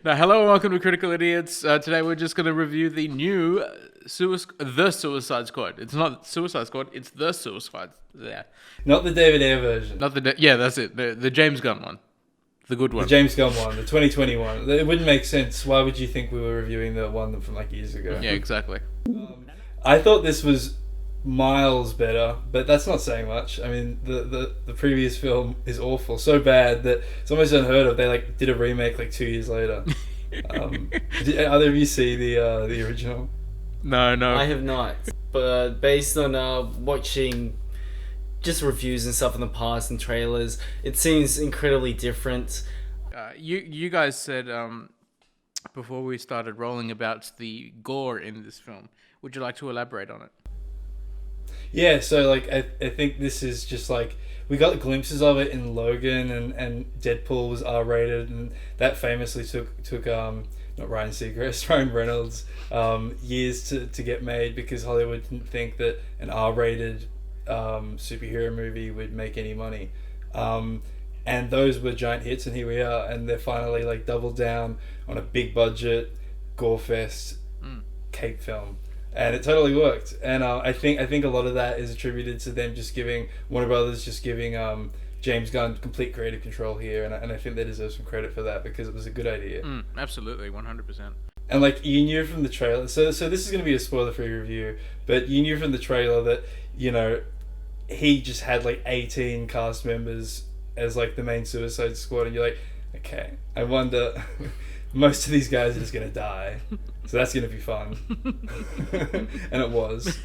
Now, hello and welcome to Critical Idiots. Today we're just going to review the new The Suicide Squad. It's not Suicide Squad, it's The Suicide. Yeah. Not the David Ayer version. Not the yeah, that's it. The James Gunn one. The good one. The James Gunn one, the 2020 one. It wouldn't make sense. Why would you think we were reviewing the one from like years ago? Yeah, exactly. I thought this was miles better, but that's not saying much. I mean, the previous film is awful, so bad that it's almost unheard of. They like did a remake like 2 years later. Did either of you see the original? No. I have not, but based on watching just reviews and stuff in the past and trailers, it seems incredibly different. You guys said before we started rolling about the gore in this film. Would you like to elaborate on it? Yeah, so like I think this is just like we got glimpses of it in Logan and Deadpool was R-rated, and that famously took not Ryan Seacrest, Ryan Reynolds years to get made because Hollywood didn't think that an R-rated superhero movie would make any money. And those were giant hits, and here we are, and they're finally like doubled down on a big budget gore fest cape film. And it totally worked, and I think a lot of that is attributed to them just giving Warner Brothers James Gunn complete creative control here, and I think they deserve some credit for that because it was a good idea. Absolutely, 100%. And like you knew from the trailer, so this is going to be a spoiler-free review, but you knew from the trailer that he just had like 18 cast members as like the main Suicide Squad, and you're like, okay, I wonder. Most of these guys are just going to die. So that's going to be fun. And it was.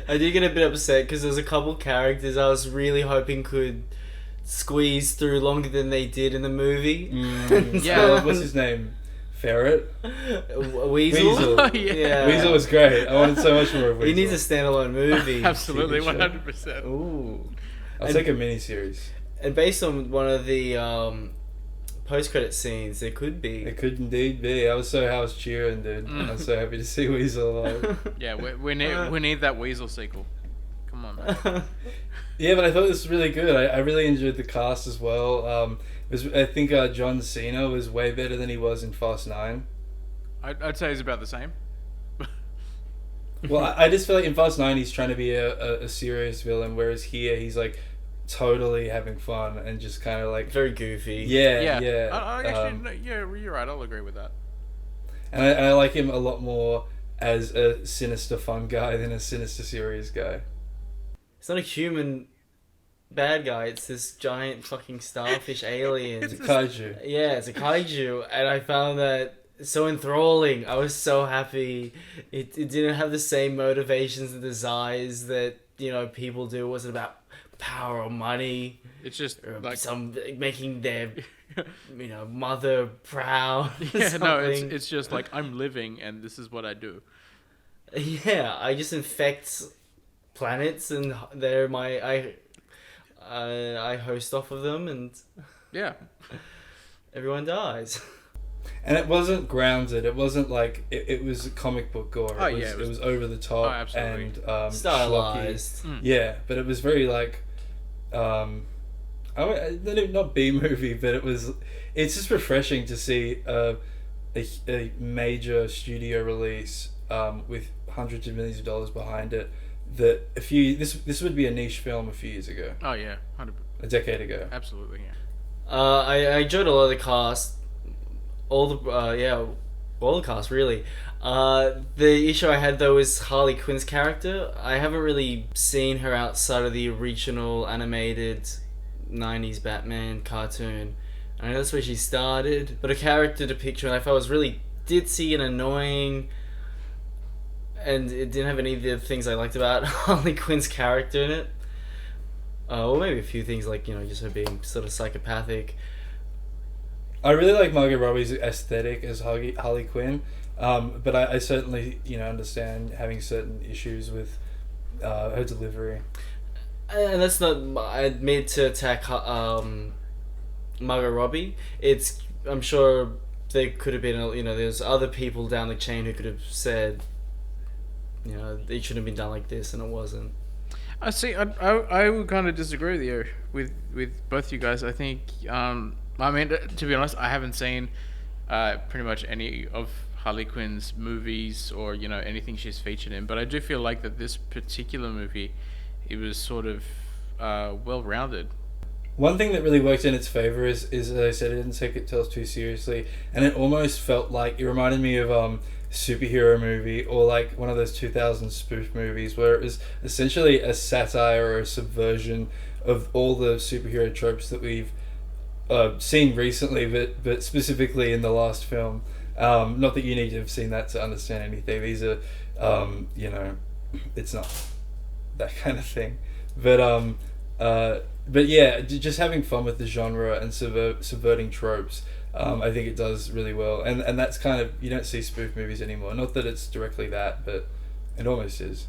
I did get a bit upset because there's a couple characters I was really hoping could squeeze through longer than they did in the movie. Yeah. What's his name? Ferret? Weasel? Yeah. Weasel was great. I wanted so much more of Weasel. He needs a standalone movie. Absolutely, TV show. 100%. Ooh. I'll take a miniseries. And based on one of the post-credit scenes, there could be. It could indeed be. I was cheering, dude. I was so happy to see Weasel alive. Yeah, we need that Weasel sequel. Come on, man. Yeah, but I thought this was really good. I really enjoyed the cast as well. I think John Cena was way better than he was in Fast 9. I'd say he's about the same. Well, I just feel like in Fast 9 he's trying to be a serious villain, whereas here he's like totally having fun and just kind of like Very goofy. Yeah. I actually, no, yeah, you're right. I'll agree with that. And I like him a lot more as a sinister fun guy than a sinister serious guy. It's not a human bad guy. It's this giant fucking starfish alien. It's a kaiju. Yeah, it's a kaiju, and I found that so enthralling. I was so happy. It didn't have the same motivations and desires that people do. It wasn't about power or money. It's just like some making their mother proud. Yeah, no, it's just like I'm living and this is what I do. Yeah, I just infect planets and they're I host off of them and yeah, everyone dies. And it wasn't grounded. It wasn't like it was comic book gore. It was over the top absolutely. and Stylized. Yeah, but it was very like not B movie, but it's just refreshing to see a major studio release with hundreds of millions of dollars behind it. That this would be a niche film a few years ago. Oh yeah, 100%. A decade ago. Absolutely, yeah. I enjoyed a lot of the cast. All the cast really. The issue I had though is Harley Quinn's character. I haven't really seen her outside of the original animated 90s Batman cartoon. I know that's where she started, but a character depiction I felt was really ditzy and annoying, and it didn't have any of the things I liked about Harley Quinn's character in it. Or maybe a few things like just her being sort of psychopathic. I really like Margot Robbie's aesthetic as Harley Quinn, but I certainly understand having certain issues with her delivery. And that's not made to attack Margot Robbie. I'm sure there could have been there's other people down the chain who could have said it shouldn't have been done like this, and it wasn't. I see. I would kind of disagree with you with both you guys. I think. I mean, to be honest, I haven't seen pretty much any of Harley Quinn's movies or anything she's featured in. But I do feel like that this particular movie, it was sort of well rounded. One thing that really worked in its favor is as I said, it didn't take itself too seriously, and it almost felt like it reminded me of superhero movie or like one of those 2000 spoof movies where it was essentially a satire or a subversion of all the superhero tropes that we've seen recently, but specifically in the last film. Not that you need to have seen that to understand anything. These are, it's not that kind of thing, but but yeah, just having fun with the genre and subverting tropes. I think it does really well, and that's kind of, you don't see spoof movies anymore. Not that it's directly that, but it almost is.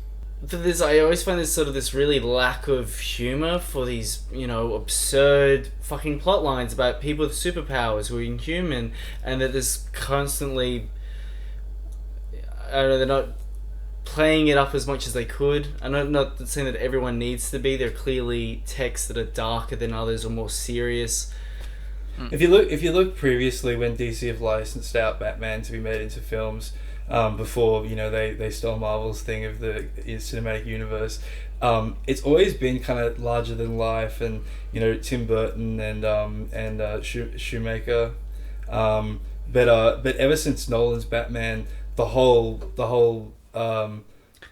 I always find there's sort of this really lack of humor for these, absurd fucking plot lines about people with superpowers who are inhuman, and that there's constantly, I don't know, they're not playing it up as much as they could. I'm not saying that everyone needs to be. There are clearly texts that are darker than others or more serious. If you look previously when DC have licensed out Batman to be made into films, before they stole Marvel's thing of the cinematic universe, it's always been kind of larger than life, and Tim Burton and Shoemaker, but ever since Nolan's Batman, the whole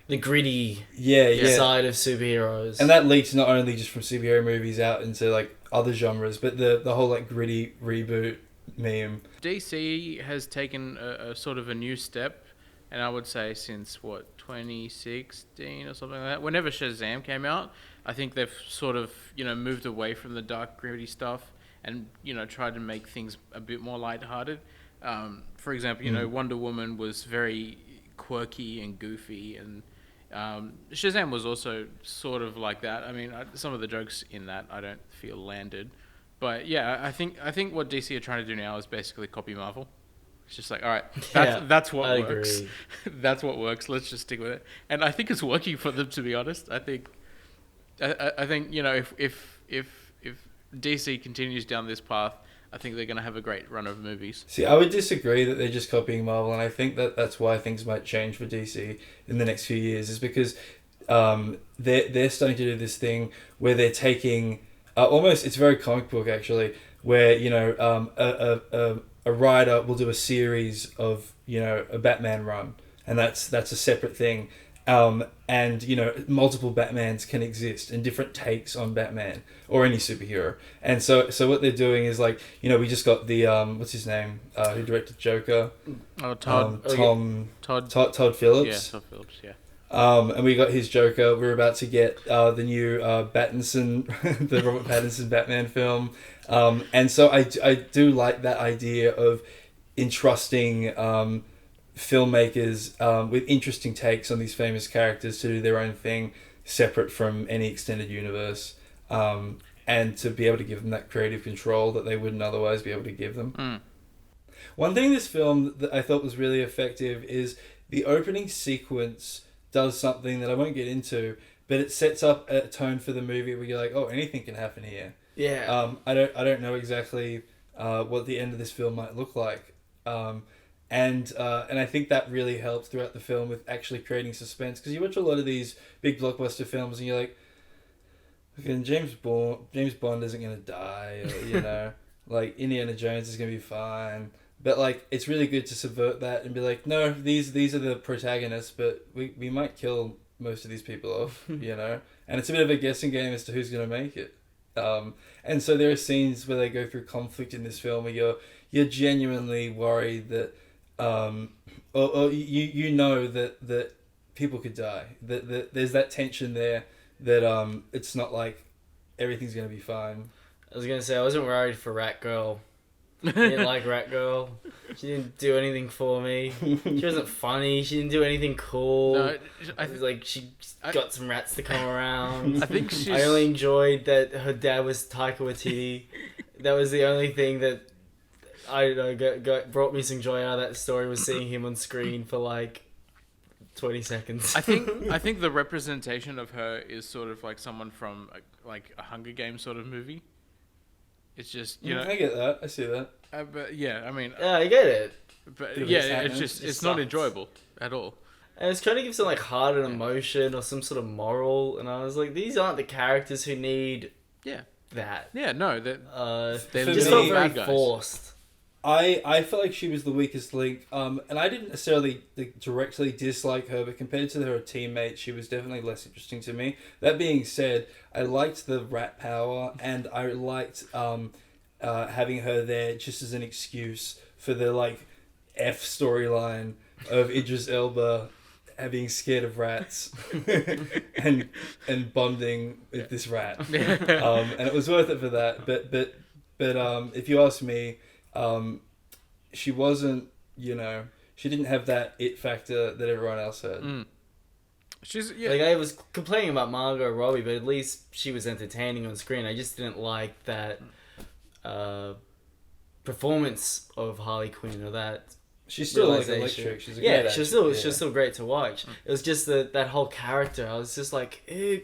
The gritty yeah side of superheroes. and that leaks not only just from superhero movies out into like other genres, but the whole like gritty reboot meme. DC has taken a sort of a new step, and I would say since 2016 or something like that. Whenever Shazam came out, I think they've sort of moved away from the dark gritty stuff and tried to make things a bit more lighthearted. For example, Wonder Woman was very quirky and goofy, and Shazam was also sort of like that. I mean, some of the jokes in that I don't feel landed, but yeah, I think what DC are trying to do now is basically copy Marvel. It's just like, all right, that's what works. Agree. That's what works. Let's just stick with it, and I think it's working for them. To be honest, I think if DC continues down this path, I think they're going to have a great run of movies. See, I would disagree that they're just copying Marvel, and I think that's why things might change for DC in the next few years, is because they're starting to do this thing where they're taking almost, it's very comic book actually, where a writer will do a series of a Batman run, and that's a separate thing. And multiple Batmans can exist and different takes on Batman or any superhero. And so what they're doing is like, we just got the what's his name, who directed Joker? Todd Phillips. Yeah, Todd Phillips. Yeah. And we got his Joker. We're about to get the new Pattinson, the Robert Pattinson Batman film. And so I do like that idea of entrusting filmmakers with interesting takes on these famous characters to do their own thing separate from any extended universe, and to be able to give them that creative control that they wouldn't otherwise be able to give them. One thing this film that I thought was really effective is the opening sequence does something that I won't get into, but it sets up a tone for the movie where you're like, oh, anything can happen here. Yeah. I don't know exactly what the end of this film might look like. And I think that really helps throughout the film with actually creating suspense, because you watch a lot of these big blockbuster films and you're like, okay, James Bond isn't going to die, or, like Indiana Jones is going to be fine. But like, it's really good to subvert that and be like, no, these are the protagonists, but we might kill most of these people off, and it's a bit of a guessing game as to who's going to make it. And so there are scenes where they go through conflict in this film where you're genuinely worried that or that people could die, that there's that tension there, that it's not like everything's gonna be fine. I was gonna say, I wasn't worried for Rat Girl. I didn't like Rat Girl. She didn't do anything for me. She wasn't funny. She didn't do anything cool. No, she got some rats to come around. I only enjoyed that her dad was Taika Waititi. That was the only thing that I don't know brought me some joy out of that story, was seeing him on screen for like 20 seconds. I think the representation of her is sort of like someone from like a Hunger Games sort of movie. It's just you know, I get that. I see that. but yeah, I mean, Yeah, I get it. but Bit of yeah, excitement. it's just It it's not sucks. enjoyable at all. And it's trying to give some like heart and emotion or some sort of moral, and I was like, these aren't the characters who need Yeah, that. yeah, no, that They For just me- felt very bad guys. forced. I felt like she was the weakest link, and I didn't necessarily directly dislike her, but compared to her teammate, she was definitely less interesting to me. That being said, I liked the rat power, and I liked having her there just as an excuse for the like F storyline of Idris Elba being scared of rats and bonding with this rat, and it was worth it for that. But if you ask me. She wasn't, she didn't have that it factor that everyone else had. She's Like I was complaining about Margot Robbie, but at least she was entertaining on screen. I just didn't like that performance of Harley Quinn or that. She's still like realization. electric. She's a Yeah, great she was actress. still still great to watch. It was just that whole character. I was just like, ew,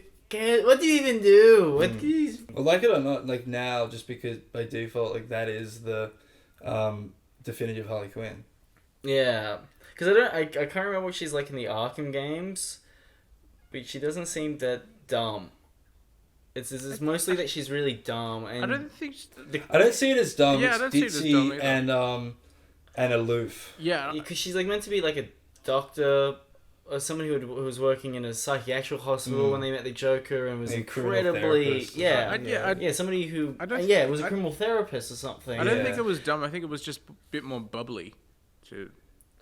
what do you even do? What do you... Well, like it or not, like now, just because by default, like that is the definitive Harley Quinn. Yeah, because I can't remember what she's like in the Arkham games, but she doesn't seem that dumb. It's mostly that she's really dumb, and I don't think I don't see it as dumb. Yeah, I It's don't see it as ditzy dumb either. and aloof. yeah, because she's like meant to be like a doctor or someone who was working in a psychiatric hospital when they met the Joker and was A criminal incredibly therapist. yeah somebody who I don't it was a I- criminal therapist or something. I don't Yeah. think it was dumb. I think it was just a bit more bubbly. To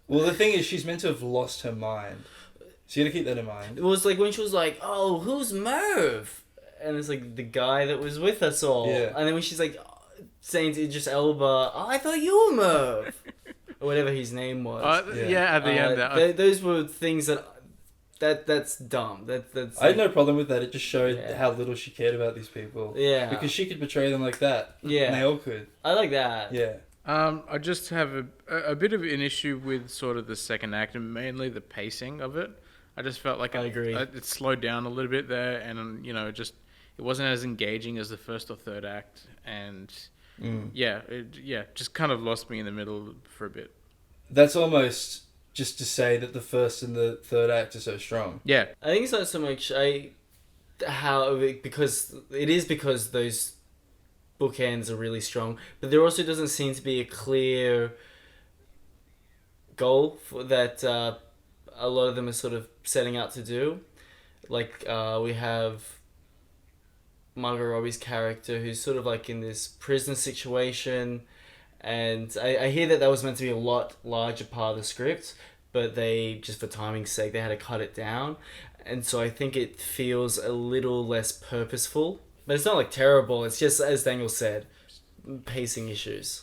Well, the thing is, she's meant to have lost her mind, so you got to keep that in mind. It was like when she was like, "Oh, who's Merv?" And it's like the guy that was with us all. Yeah. And then when she's like saying to Idris Elba, "Oh, I thought you were Merv," or whatever his name was. yeah. At the end, Those were things that's dumb. That's I had no problem with that. It just showed Yeah. how little she cared about these people. Yeah. Because she could portray them like that. Yeah. And they all could. I like that. Yeah. I just have a bit of an issue with sort of the second act and mainly the pacing of it. I just felt like I agree. It slowed down a little bit there, and it wasn't as engaging as the first or third act, and it just kind of lost me in the middle for a bit. That's almost just to say that the first and the third act are so strong. Yeah, I think it's not so much because those bookends are really strong, but there also doesn't seem to be a clear goal for that a lot of them are sort of setting out to do. Like we have Margot Robbie's character who's sort of like in this prison situation, and I hear that was meant to be a lot larger part of the script, but they, just for timing's sake, they had to cut it down, and so I think it feels a little less purposeful. But it's not like terrible, it's just, as Daniel said, pacing issues.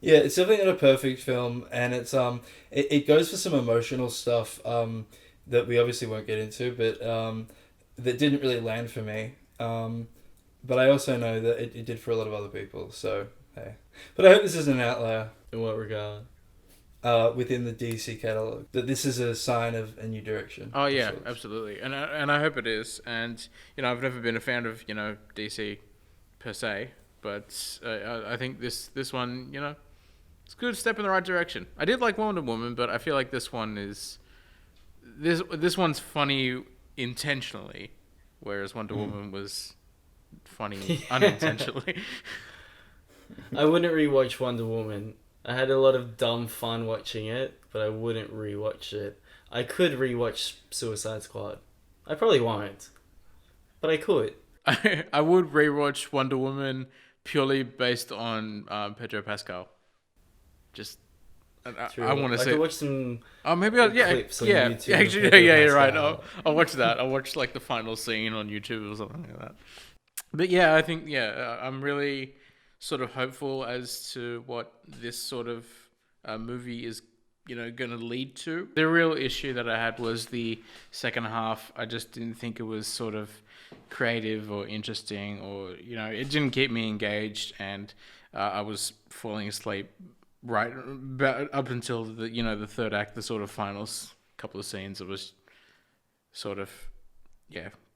Yeah, it's definitely not a perfect film, and it's it goes for some emotional stuff that we obviously won't get into, but that didn't really land for me. But I also know that it did for a lot of other people. So hey, but I hope this isn't an outlier In what regard? within the DC catalog. That this is a sign of a new direction. oh yeah, for sure. absolutely, and I hope it is. And I've never been a fan of DC per se, but I think this one it's a good step in the right direction. I did like Wonder Woman, but I feel like this one's funny intentionally, whereas Wonder Woman was funny unintentionally. I wouldn't rewatch Wonder Woman. I had a lot of dumb fun watching it, but I wouldn't rewatch it. I could rewatch Suicide Squad. I probably won't, but I could. I would rewatch Wonder Woman purely based on Pedro Pascal. Just I want to I say. could watch some. Oh, maybe clips on yeah, YouTube of actually, Pedro yeah, you're right. Pascal. I'll watch that. I'll watch like the final scene on YouTube or something like that. But yeah, I think I'm really sort of hopeful as to what this sort of movie is, going to lead to. The real issue that I had was the second half. I just didn't think it was sort of creative or interesting, or it didn't keep me engaged, and I was falling asleep right about up until the third act, the sort of finals couple of scenes. It was sort of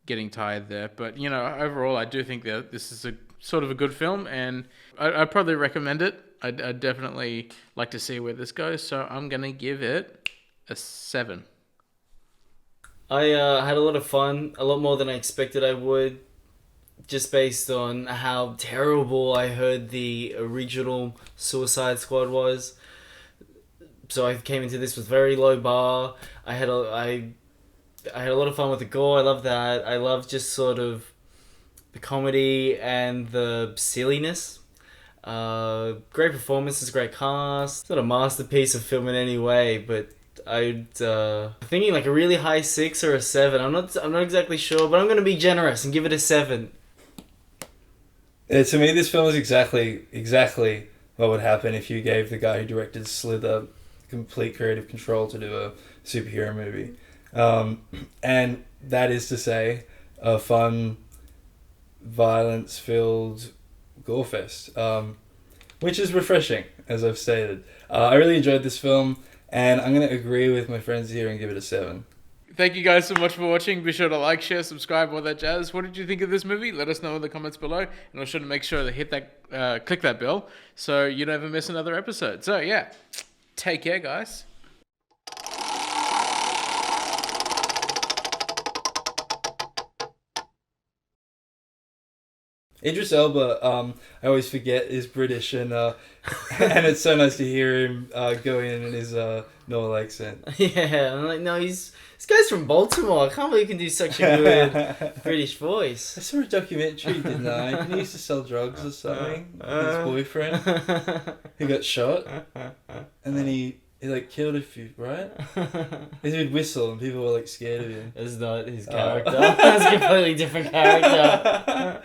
getting tired there, but overall I do think that this is a sort of a good film, and I'd probably recommend it. I'd definitely like to see where this goes, so I'm going to give it a 7. I had a lot of fun, a lot more than I expected I would, just based on how terrible I heard the original Suicide Squad was. So I came into this with very low bar. I had a lot of fun with the gore. I love that. I love just sort of the comedy and the silliness. Great performances, great cast. It's not a masterpiece of film in any way, but I'm thinking like a really high 6 or a 7. I'm not exactly sure, but I'm gonna be generous and give it a 7. Yeah, to me, this film is exactly what would happen if you gave the guy who directed Slither complete creative control to do a superhero movie. And that is to say, a fun, violence-filled gore fest, which is refreshing, as I've stated. I really enjoyed this film, and I'm going to agree with my friends here and give it a 7. Thank you guys so much for watching. Be sure to like, share, subscribe, all that jazz. What did you think of this movie? Let us know in the comments below, and I'll sure to make sure to hit that, click that bell, so you never miss another episode. So yeah, take care, guys. Idris Elba, I always forget, is British, and and it's so nice to hear him go in his normal accent. Yeah, I'm like, no, this guy's from Baltimore. I can't believe he can do such a good British voice. I saw a documentary, didn't I? Didn't he used to sell drugs or something? His boyfriend, who got shot, and then he like killed a few, right? He would whistle, and people were like scared of him. That's not his character. That's a completely different character.